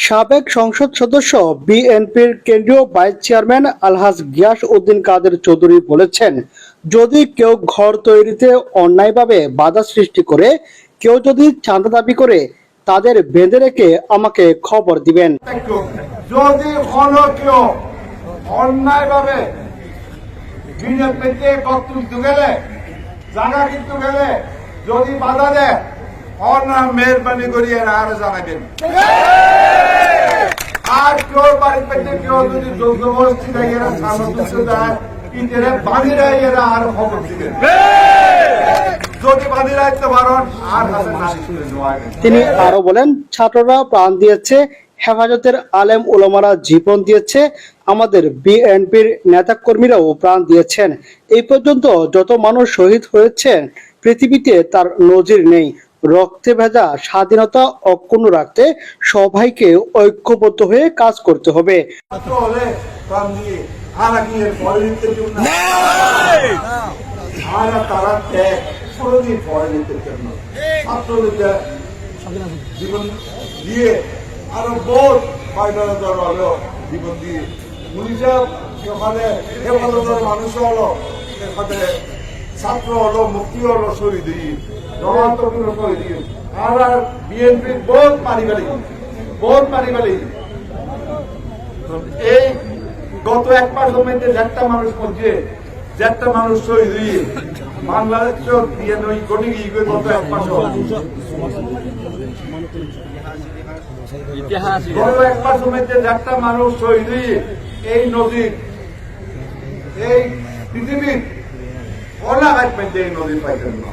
সাবেক সংসদ সদস্য বিএনপির কেন্দ্রীয় ভাইস চেয়ারম্যান আলহাজ গিয়াস উদ্দিন কাদের চৌধুরী বলেছেন, যদি কেউ ঘর তৈরিতে অন্যায়ভাবে বাধা সৃষ্টি করে, কেউ যদি চাঁদা দাবি করে, তাদের বেঁধে রেখে আমাকে খবর দিবেন। যদি কোনো কেউ অন্যায়ভাবে বিএনপিতে কর্তৃত্ব গেলে, জায়গা কিন্তু গেলে যদি বাধা দেয়, অন্যায় মেহরবানি করিয়ে আর জানাবেন। আর কেউ বাড়ি পেটে কেউ যদি জবরদস্তি দেয়, এরা সামর্থ্য দেয়, এরা বাঁধিরা এরা আর খবর দিবেন। তিনি আরো বলেন, ছাত্ররা প্রাণ দিয়েছে, হেফাজতের আলেম উলামারা জীবন দিয়েছে, আমাদের বিএনপির নেতাকর্মীরাও প্রাণ দিয়েছেন। এই পর্যন্ত যত মানুষ শহীদ হয়েছেন পৃথিবীতে তার নজির নেই। রক্তে ভেজা স্বাধীনতা অক্ষুণ্ণ রাখতে সবাইকে ঐক্যবদ্ধ হয়ে কাজ করতে হবে। জীবন দিয়ে আরো বহুত হলো জীবন দিয়ে হেফাজতের মানুষ হলো, ছাত্র হলো, মুক্তি হলো, শহীদ আর বিএনপির বহুত পারিবারিক এই গত এক মাসের মধ্যে একটা মানুষ মধ্যে যেটা মানুষ শহীদ হয়ে বাংলাদেশ দিয়ে গত এক মাস একটা মানুষ শহীদ হয়ে এই নদীর এই পৃথিবীর অনাঘাত মধ্যে এই নদী পাইতেন না।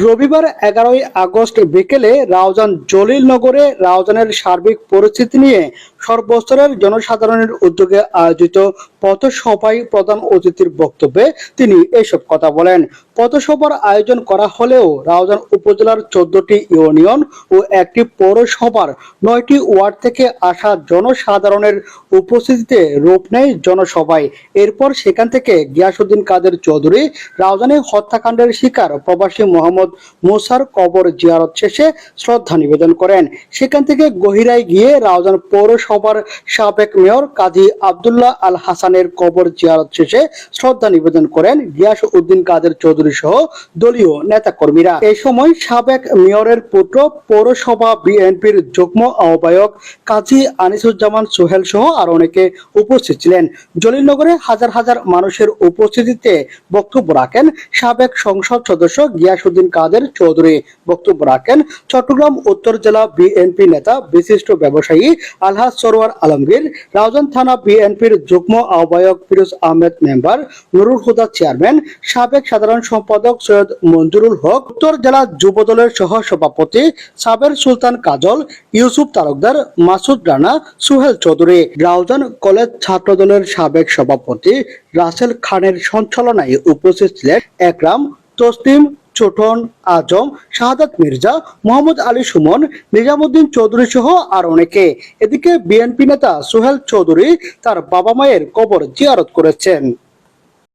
রবিবার 11 আগস্ট বিকেলে রাউজান জলিলনগরে রাউজানের সার্বিক পরিস্থিতি নিয়ে সর্বস্তরের জনসাধারণের উদ্যোগে আয়োজিত পথসভায় প্রধান অতিথির বক্তব্যে তিনি এসব কথা বলেন। পথসভার আয়োজন করা হলেও রাউজান উপজেলার 14টি ইউনিয়ন ও একটি পৌরসভার 9টি ওয়ার্ড থেকে আসা জনসাধারণের উপস্থিতিতে রূপ নেয় জনসভায়। এরপর সেখান থেকে গিয়াস উদ্দিন কাদের চৌধুরী রাউজানে হত্যাকাণ্ডের শিকার প্রবাসী মোহাম্মদ মুসার কবর জিয়ারত শেষে শ্রদ্ধা নিবেদন করেন। সেখান থেকে গহিরায় গিয়ে রাউজান পৌরসভার সাবেক মেয়র কাজী আব্দুল্লাহ আল হাসানের কবর জিয়ারত শেষে শ্রদ্ধা নিবেদন করেন গিয়াস উদ্দিন কাদের চৌধুরী সহ দলীয় নেতাকর্মীরা। এই সময় সাবেক মেয়রের পুত্র পৌরসভা বিএনপির যুগ্ম আহ্বায়ক কাজী আনিসুজ্জামান সোহেল সহ আরো অনেকে উপস্থিত ছিলেন। জলিলনগরে হাজার হাজার মানুষের উপস্থিতিতে বক্তব্য রাখেন সাবেক সংসদ সদস্য গিয়াস উদ্দিন কাদের চৌধুরী। বক্তব্য রাখেন চট্টগ্রাম উত্তর জেলা বিএনপি নেতা বিশিষ্ট ব্যবসায়ী আলহাজ সরওয়ার আলমগীর, রাউজান থানা বিএনপির যুগ্ম আহ্বায়ক ফিরোজ আহমেদ মেম্বার, নুরুল হুদা চেয়ারম্যান, সাবেক সাধারণ সম্পাদক সৈয়দ মঞ্জুরুল হক, উত্তর জেলা যুবদলের সহ সভাপতি সাবের সুলতান কাজল, ইউসুফ তালুকদার, মাসুদ রানা, সুহেল চৌধুরী, রাউজান কলেজ ছাত্রদলের সাবেক সভাপতি রাসেল খানের সঞ্চালনায় উপস্থিত ছিলেন একরাম, তসলিম, ছোটন, আজম, শাহাদাত মির্জা, মোহাম্মদ আলী সুমন, নিজামুদ্দিন চৌধুরী সহ আর অনেকে। এদিকে বিএনপি নেতা সোহেল চৌধুরী তার বাবা মায়ের কবর জিয়ারত করেছেন।